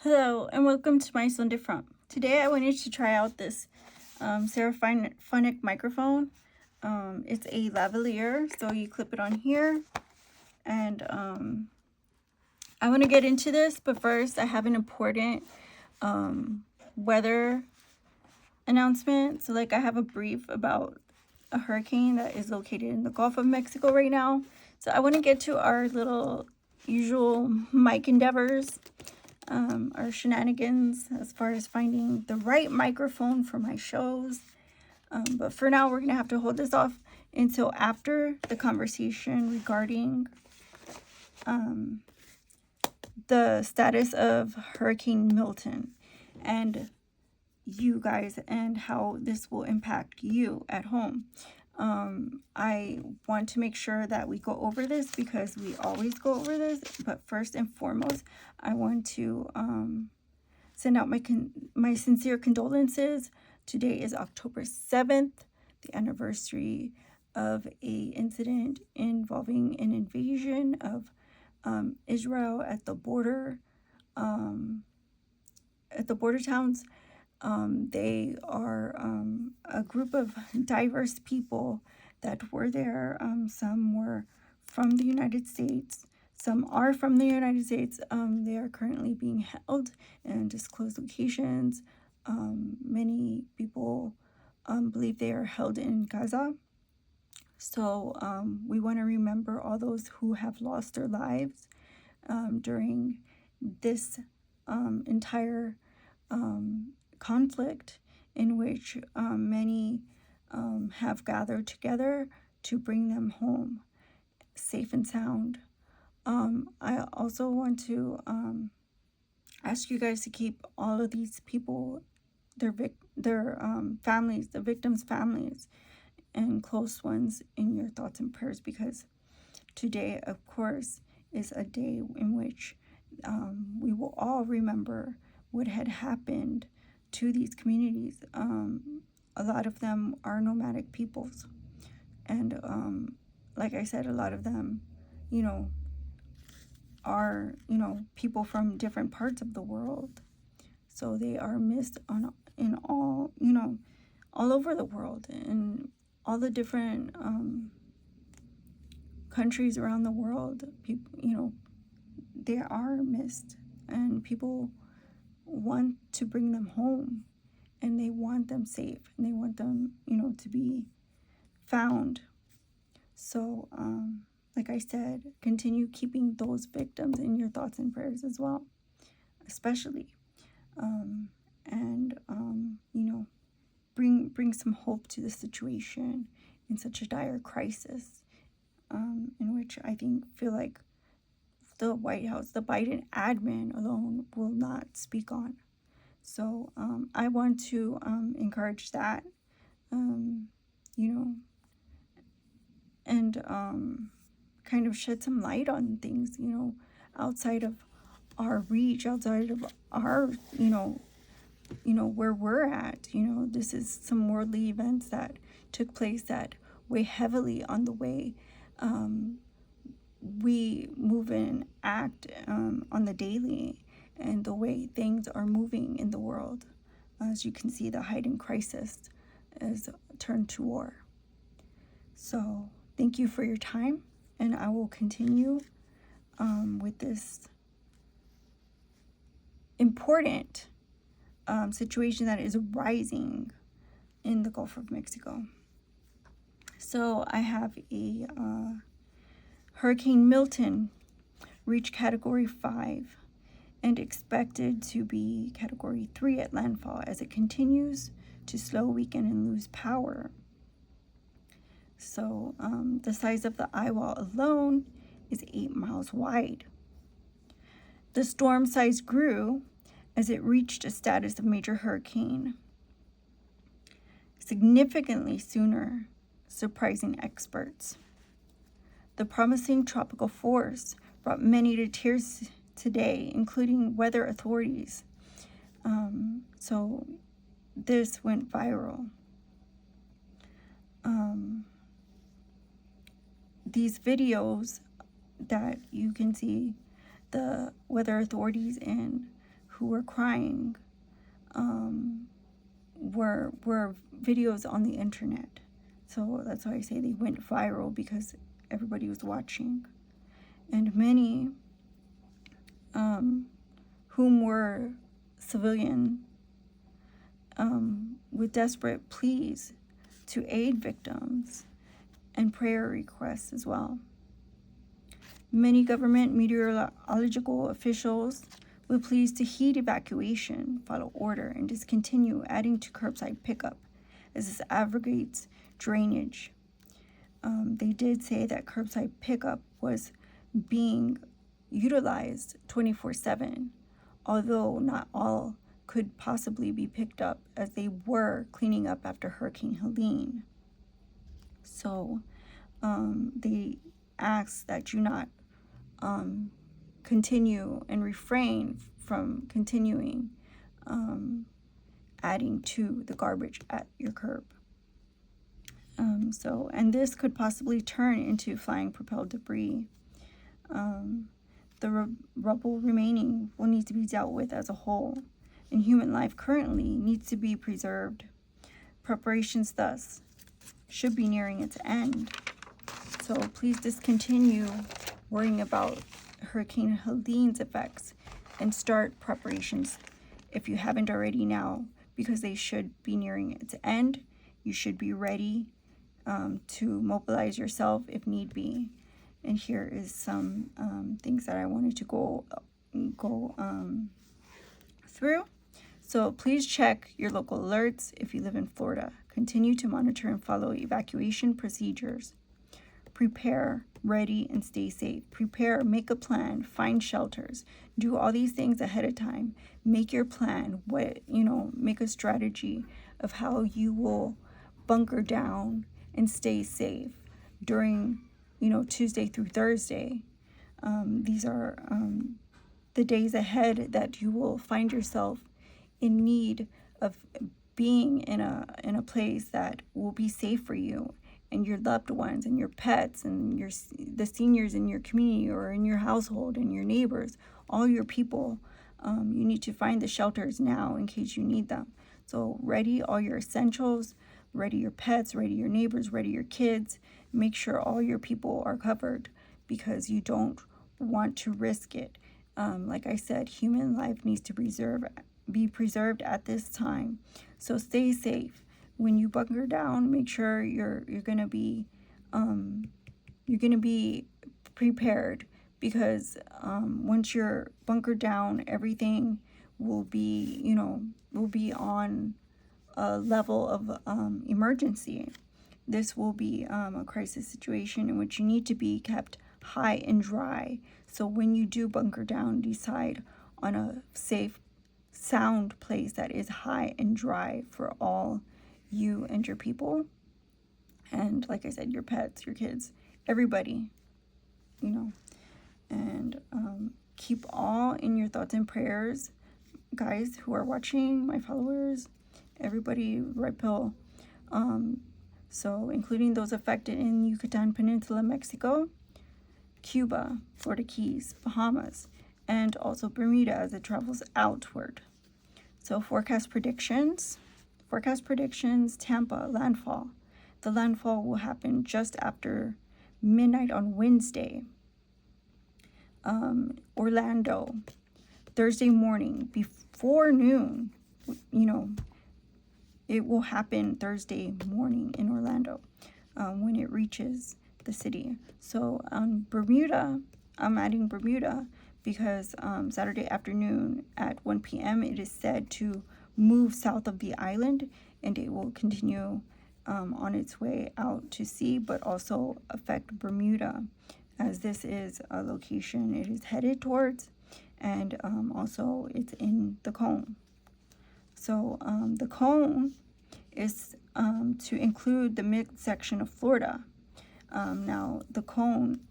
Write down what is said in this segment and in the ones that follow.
Hello and welcome to my Sunday Front. Today I wanted to try out this Seraphonic microphone. It's a lavalier, so you clip it on here. And I want to get into this, but first I have an important weather announcement. So I have a brief about a hurricane that is located in the Gulf of Mexico right now. So I want to get to our little usual mic endeavors. Our shenanigans as far as finding the right microphone for my shows. But for now, we're going to have to hold this off until after the conversation regarding the status of Hurricane Milton and you guys and how this will impact you at home. I want to make sure that we go over this because we always go over this. But first and foremost, I want to send out my sincere condolences. Today is October 7th, the anniversary of a incident involving an invasion of Israel at the border towns. They are a group of diverse people that were there. Some were from the United States. Some are from the United States. They are currently being held in undisclosed locations. Many people believe they are held in Gaza. So we want to remember all those who have lost their lives during this entire conflict in which many have gathered together to bring them home safe and sound. I also want to ask you guys to keep all of these people, their families, the victims' families, and close ones in your thoughts and prayers, because today, of course, is a day in which we will all remember what had happened to these communities. A lot of them are nomadic peoples. And like I said, a lot of them, are, people from different parts of the world. So they are missed in all, all over the world, and all the different countries around the world. People, they are missed, and people want to bring them home, and they want them safe, and they want them, to be found. So, like I said, continue keeping those victims in your thoughts and prayers as well, especially, and bring some hope to the situation in such a dire crisis, in which I feel like the White House, the Biden admin alone will not speak on. So I want to encourage that, and kind of shed some light on things, outside of our reach, outside of our, where we're at. This is some worldly events that took place that weigh heavily on the way we move and act on the daily, and the way things are moving in the world. As you can see, the hiding crisis is turned to war. So thank you for your time, and I will continue with this important situation that is rising in the Gulf of Mexico. So I have a Hurricane Milton reached Category 5 and expected to be Category 3 at landfall as it continues to slow, weaken, and lose power. So the size of the eye wall alone is 8 miles wide. The storm size grew as it reached a status of major hurricane, significantly sooner, surprising experts. The promising tropical force brought many to tears today, including weather authorities. So this went viral. These videos that you can see, the weather authorities and who were crying were videos on the internet. So that's why I say they went viral, because everybody was watching. And many whom were civilian with desperate pleas to aid victims and prayer requests as well. Many government meteorological officials were pleased to heed evacuation, follow order, and discontinue adding to curbside pickup, as this abrogates drainage. They did say that curbside pickup was being utilized 24/7, although not all could possibly be picked up, as they were cleaning up after Hurricane Helene. So they ask that you not continue and refrain from continuing adding to the garbage at your curb. And this could possibly turn into flying propelled debris. The rubble remaining will need to be dealt with as a whole, and human life currently needs to be preserved. Preparations thus should be nearing its end. So please discontinue worrying about Hurricane Helene's effects and start preparations if you haven't already now, because they should be nearing its end. You should be ready to mobilize yourself if need be. And here is some things that I wanted to go through. So please check your local alerts if you live in Florida. Continue to monitor and follow evacuation procedures. Prepare, ready, and stay safe. Prepare, make a plan, find shelters. Do all these things ahead of time. Make your plan. Make a strategy of how you will bunker down and stay safe during, Tuesday through Thursday. These are the days ahead that you will find yourself in need of being in a place that will be safe for you and your loved ones and your pets and the seniors in your community or in your household and your neighbors, all your people. You need to find the shelters now in case you need them. So ready all your essentials, ready your pets, ready your neighbors, ready your kids. Make sure all your people are covered, because you don't want to risk it. Like I said, human life needs to be preserved at this time. So stay safe. When you bunker down, make sure you're gonna be prepared, because once you're bunkered down, everything will be on a level of emergency. This will be a crisis situation in which you need to be kept high and dry. So when you do bunker down, decide on a safe, sound place that is high and dry for all you and your people. And like I said, your pets, your kids, everybody, and keep all in your thoughts and prayers, guys who are watching, my followers, everybody, Red Pill. So including those affected in Yucatan Peninsula, Mexico, Cuba, Florida Keys, Bahamas, and also Bermuda as it travels outward. So forecast predictions, Tampa, landfall. The landfall will happen just after midnight on Wednesday. Orlando, Thursday morning before noon. It will happen Thursday morning in Orlando when it reaches the city. So Bermuda, I'm adding Bermuda because Saturday afternoon at 1 p.m. it is said to move south of the island, and it will continue on its way out to sea, but also affect Bermuda, as this is a location it is headed towards, and also it's in the cone. So the cone is to include the midsection of Florida. Now the cone,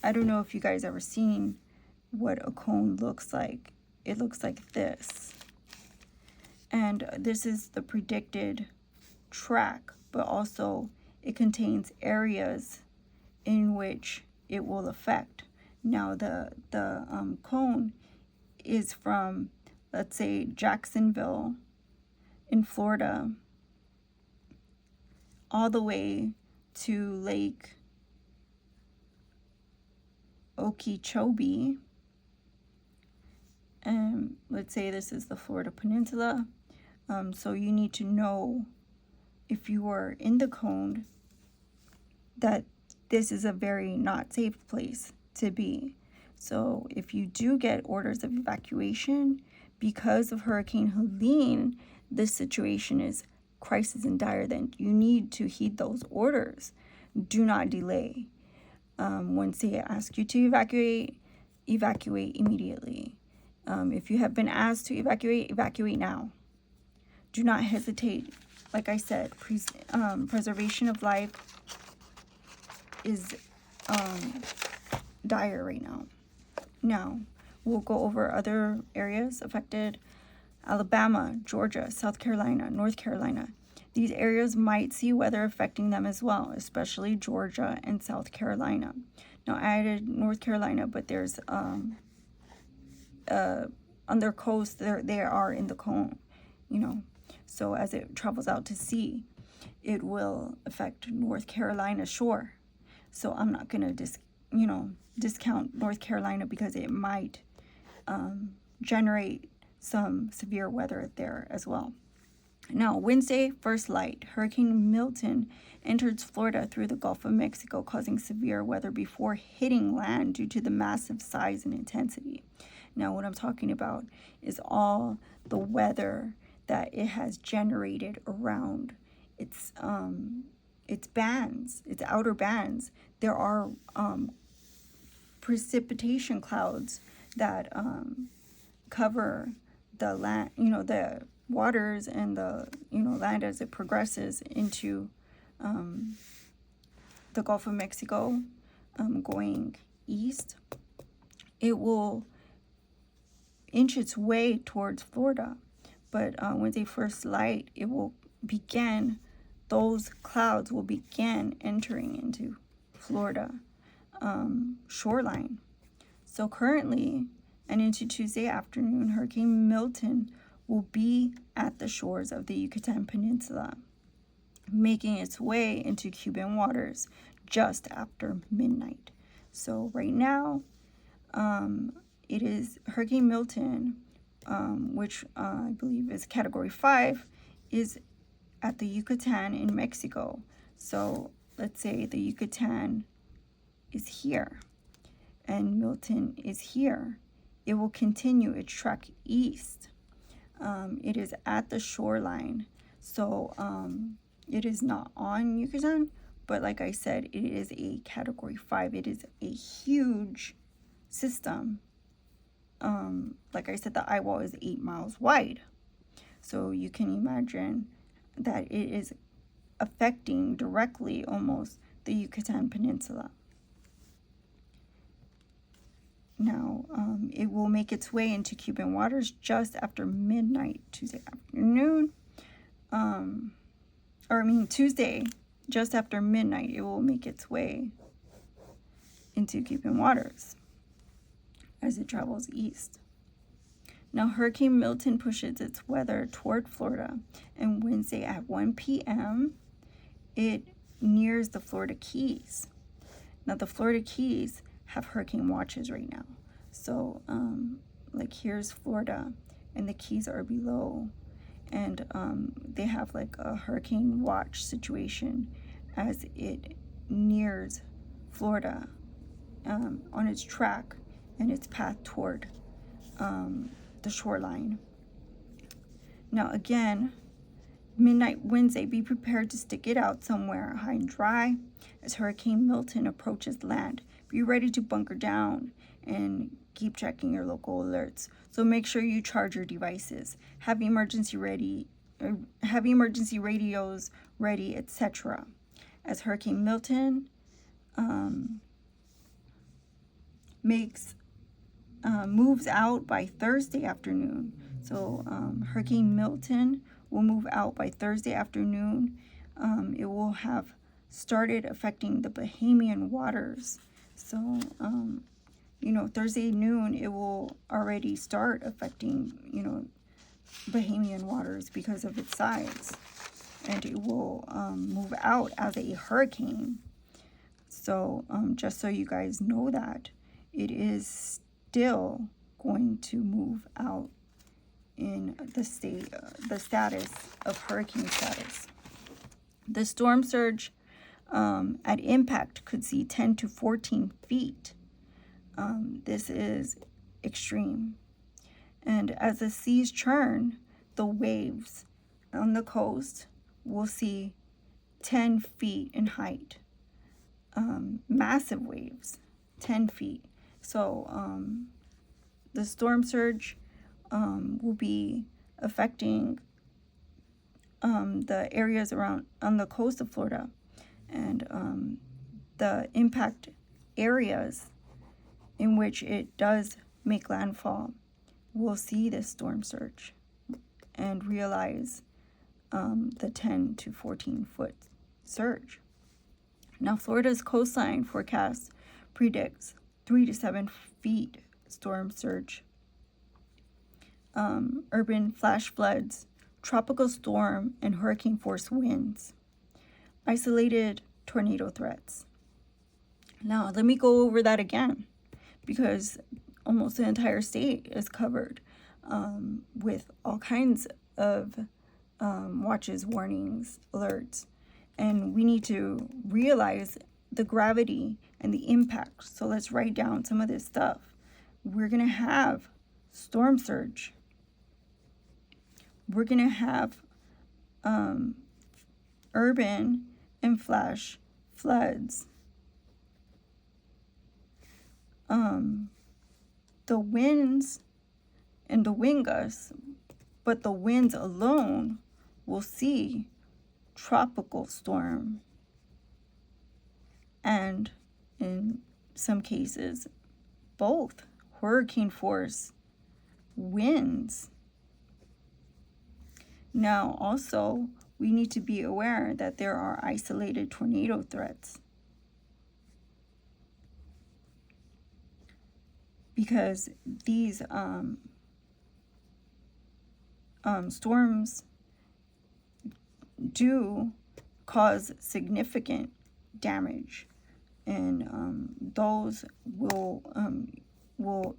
I don't know if you guys ever seen what a cone looks like. It looks like this. And this is the predicted track, but also it contains areas in which it will affect. Now the cone is from, let's say, Jacksonville in Florida all the way to Lake Okeechobee, and let's say this is the Florida Peninsula. So you need to know, if you are in the cone, that this is a very not safe place to be. So if you do get orders of evacuation because of Hurricane Helene, this situation is crisis and dire, then you need to heed those orders. Do not delay. Once they ask you to evacuate, evacuate immediately. If you have been asked to evacuate, evacuate now. Do not hesitate. Like I said, preservation of life is dire right now. Now, we'll go over other areas affected. Alabama, Georgia, South Carolina, North Carolina. These areas might see weather affecting them as well, especially Georgia and South Carolina. Now, I added North Carolina, but there's on their coast, they are in the cone, So as it travels out to sea, it will affect North Carolina shore. So I'm not going to discount North Carolina, because it might generate some severe weather there as well. Now, Wednesday, first light, Hurricane Milton entered Florida through the Gulf of Mexico, causing severe weather before hitting land due to the massive size and intensity. Now, what I'm talking about is all the weather that it has generated around its bands, its outer bands. There are precipitation clouds that cover the land, the waters and the land as it progresses into the Gulf of Mexico, going east. It will inch its way towards Florida, but when they first light, it will begin. Those clouds will begin entering into Florida shoreline. So currently, and into Tuesday afternoon, Hurricane Milton will be at the shores of the Yucatan Peninsula, making its way into Cuban waters just after midnight. So right now, it is Hurricane Milton, which I believe is Category 5, is at the Yucatan in Mexico. So let's say the Yucatan is here and Milton is here. It will continue its trek east. It is at the shoreline. So it is not on Yucatan, but like I said, it is a Category 5. It is a huge system. Like I said, the eye wall is 8 miles wide. So you can imagine that it is affecting directly almost the Yucatan Peninsula. Now, it will make its way into Cuban waters just after midnight Tuesday afternoon. Tuesday, just after midnight, it will make its way into Cuban waters as it travels east. Now, Hurricane Milton pushes its weather toward Florida, and Wednesday at 1 p.m., it nears the Florida Keys. Now, the Florida Keys have hurricane watches right now. So, here's Florida, and the Keys are below, and they have like a hurricane watch situation as it nears Florida on its track and its path toward the shoreline. Now, again, midnight Wednesday, be prepared to stick it out somewhere high and dry as Hurricane Milton approaches land. Be ready to bunker down and keep checking your local alerts. So make sure you charge your devices, have emergency radios ready, etc. As Hurricane Milton moves out by Thursday afternoon. So Hurricane Milton will move out by Thursday afternoon. It will have started affecting the Bahamian waters. So Thursday noon, it will already start affecting, Bahamian waters because of its size. And it will move out as a hurricane. So just so you guys know that, it is still going to move out in the status of hurricane status. The storm surge at impact could see 10 to 14 feet. This is extreme. And as the seas churn, the waves on the coast will see 10 feet in height. Massive waves, 10 feet. So the storm surge will be affecting the areas around on the coast of Florida, and the impact areas in which it does make landfall will see this storm surge and realize the 10 to 14 foot surge. Now, Florida's coastline forecast predicts 3 to 7 feet storm surge, urban flash floods, tropical storm, and hurricane force winds, isolated tornado threats. Now, let me go over that again, because almost the entire state is covered with all kinds of watches, warnings, alerts. And we need to realize the gravity and the impact. So let's write down some of this stuff. We're going to have storm surge. We're going to have urban and flash floods. The winds and the wind gusts, but the winds alone will see tropical storm, and in some cases both hurricane force winds. Now also we need to be aware that there are isolated tornado threats, because these storms do cause significant damage, and those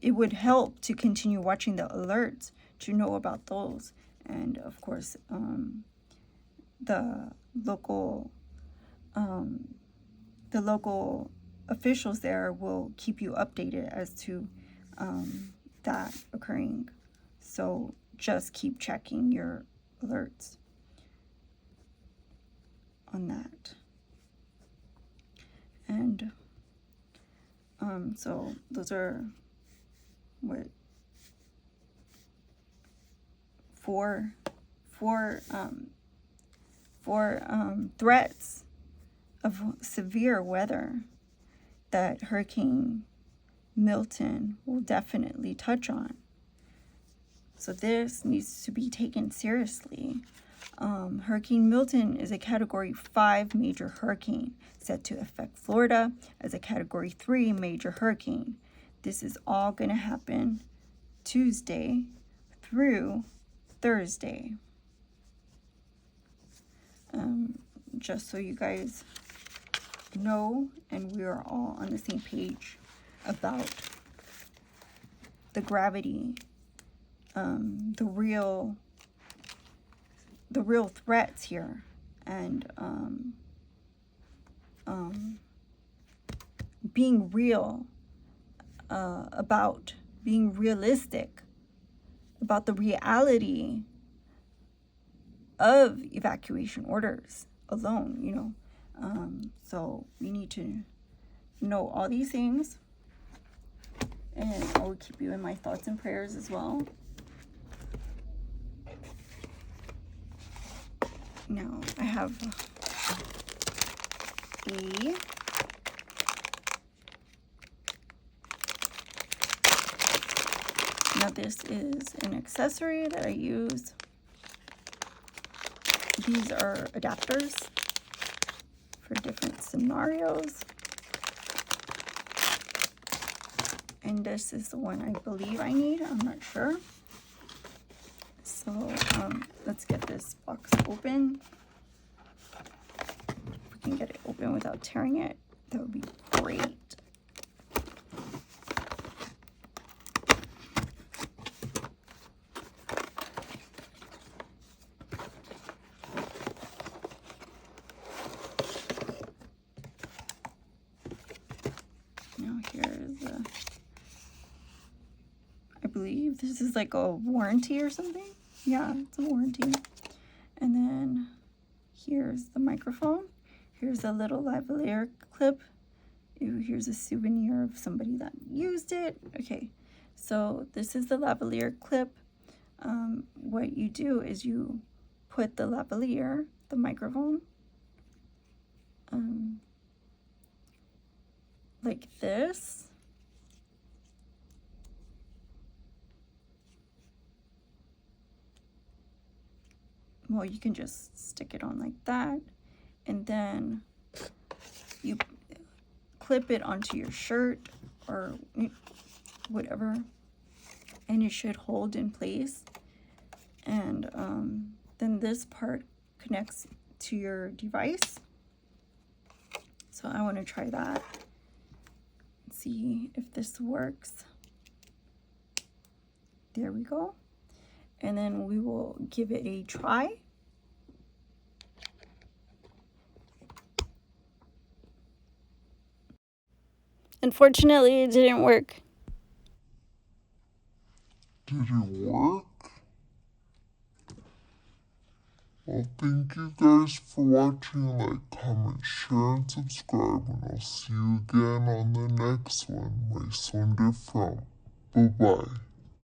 it would help to continue watching the alerts to know about those. And of course the local officials there will keep you updated as to that occurring. So just keep checking your alerts on that. And so those are four threats of severe weather that Hurricane Milton will definitely touch on. So this needs to be taken seriously. Hurricane Milton is a Category 5 major hurricane set to affect Florida as a Category 3 major hurricane. This is all going to happen Tuesday through Thursday. Just so you guys know, and we are all on the same page about the gravity, the real threats here, and being real about being realistic about the reality of evacuation orders alone, so we need to know all these things, and I will keep you in my thoughts and prayers as well. Now I have now this is an accessory that I use. These are adapters for different scenarios. And this is the one I believe I need. I'm not sure. So let's get this box open. If we can get it open without tearing it, that would be great. Now here's I believe this is like a warranty or something. Yeah, it's a warranty. And then here's the microphone. Here's a little lavalier clip. Ooh, here's a souvenir of somebody that used it. Okay, so this is the lavalier clip. What you do is you put the lavalier, the microphone, like this. Well, you can just stick it on like that, and then you clip it onto your shirt or whatever, and it should hold in place. And then this part connects to your device. So I want to try that. See if this works. There we go. And then we will give it a try. Unfortunately, it didn't work. Did it work? Well, thank you guys for watching. Like, comment, share, and subscribe. And I'll see you again on the next one. My Sunday from. Bye-bye.